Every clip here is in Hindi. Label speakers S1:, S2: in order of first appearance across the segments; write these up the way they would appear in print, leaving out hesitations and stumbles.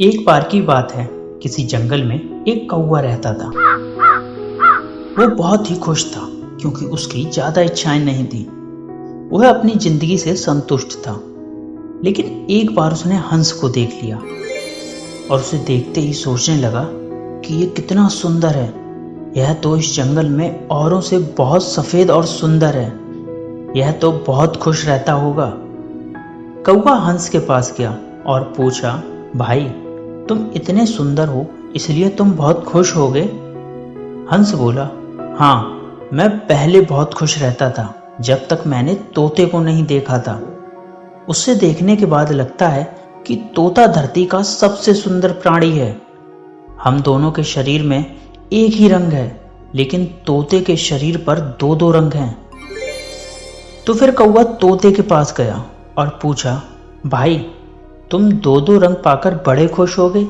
S1: एक बार की बात है, किसी जंगल में एक कौवा रहता था। वो बहुत ही खुश था क्योंकि उसकी ज्यादा इच्छाएं नहीं थी। वह अपनी जिंदगी से संतुष्ट था। लेकिन एक बार उसने हंस को देख लिया और उसे देखते ही सोचने लगा कि ये कितना सुंदर है। यह तो इस जंगल में औरों से बहुत सफेद और सुंदर है। यह तो बहुत खुश रहता होगा। कौवा हंस के पास गया और पूछा, भाई तुम इतने सुंदर हो इसलिए तुम बहुत खुश होगे? हंस बोला, हाँ, मैं पहले बहुत खुश रहता था जब तक मैंने तोते को नहीं देखा था। उसे देखने के बाद लगता है कि तोता धरती का सबसे सुंदर प्राणी है। हम दोनों के शरीर में एक ही रंग है, लेकिन तोते के शरीर पर दो दो रंग हैं। तो फिर कौवा तोते के पास गया और पूछा, भाई तुम दो दो रंग पाकर बड़े खुश हो गए?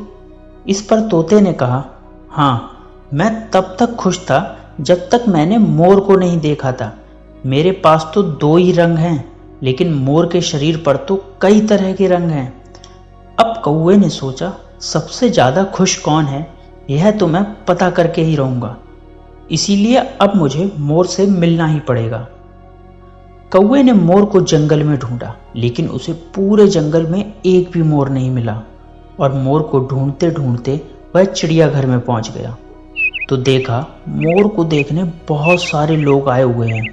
S1: इस पर तोते ने कहा, हाँ, मैं तब तक खुश था जब तक मैंने मोर को नहीं देखा था। मेरे पास तो दो ही रंग हैं, लेकिन मोर के शरीर पर तो कई तरह के रंग हैं। अब कौवे ने सोचा, सबसे ज्यादा खुश कौन है यह तो मैं पता करके ही रहूंगा। इसीलिए अब मुझे मोर से मिलना ही पड़ेगा। कौवे ने मोर को जंगल में ढूंढा, लेकिन उसे पूरे जंगल में एक भी मोर नहीं मिला और मोर को ढूंढते ढूंढते वह चिड़ियाघर में पहुंच गया। तो देखा, मोर को देखने बहुत सारे लोग आए हुए हैं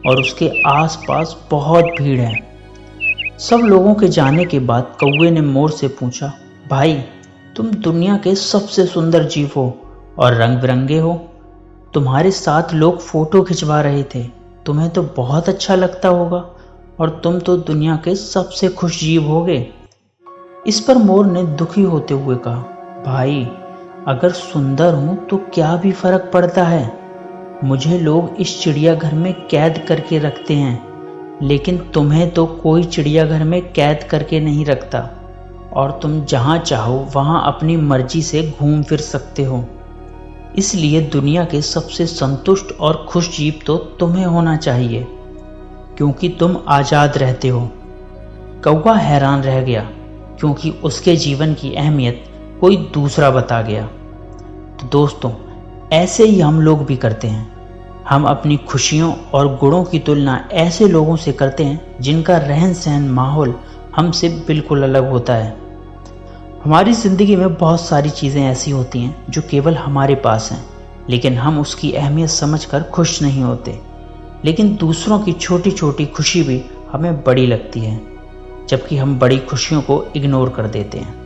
S1: और उसके आसपास बहुत भीड़ है। सब लोगों के जाने के बाद कौवे ने मोर से पूछा, भाई तुम दुनिया के सबसे सुंदर जीव हो और रंग बिरंगे हो। तुम्हारे साथ लोग फोटो खिंचवा रहे थे, तुम्हें तो बहुत अच्छा लगता होगा और तुम तो दुनिया के सबसे खुश जीव होगे। इस पर मोर ने दुखी होते हुए कहा, भाई अगर सुंदर हूं तो क्या भी फर्क पड़ता है। मुझे लोग इस चिड़ियाघर में कैद करके रखते हैं, लेकिन तुम्हें तो कोई चिड़ियाघर में कैद करके नहीं रखता और तुम जहां चाहो वहां अपनी मर्जी से घूम फिर सकते हो। इसलिए दुनिया के सबसे संतुष्ट और खुश जीव तो तुम्हें होना चाहिए, क्योंकि तुम आजाद रहते हो। कौवा हैरान रह गया क्योंकि उसके जीवन की अहमियत कोई दूसरा बता गया। तो दोस्तों, ऐसे ही हम लोग भी करते हैं। हम अपनी खुशियों और गुणों की तुलना ऐसे लोगों से करते हैं जिनका रहन सहन माहौल हमसे बिल्कुल अलग होता है। हमारी ज़िंदगी में बहुत सारी चीज़ें ऐसी होती हैं जो केवल हमारे पास हैं, लेकिन हम उसकी अहमियत समझकर खुश नहीं होते। लेकिन दूसरों की छोटी छोटी खुशी भी हमें बड़ी लगती है, जबकि हम बड़ी खुशियों को इग्नोर कर देते हैं।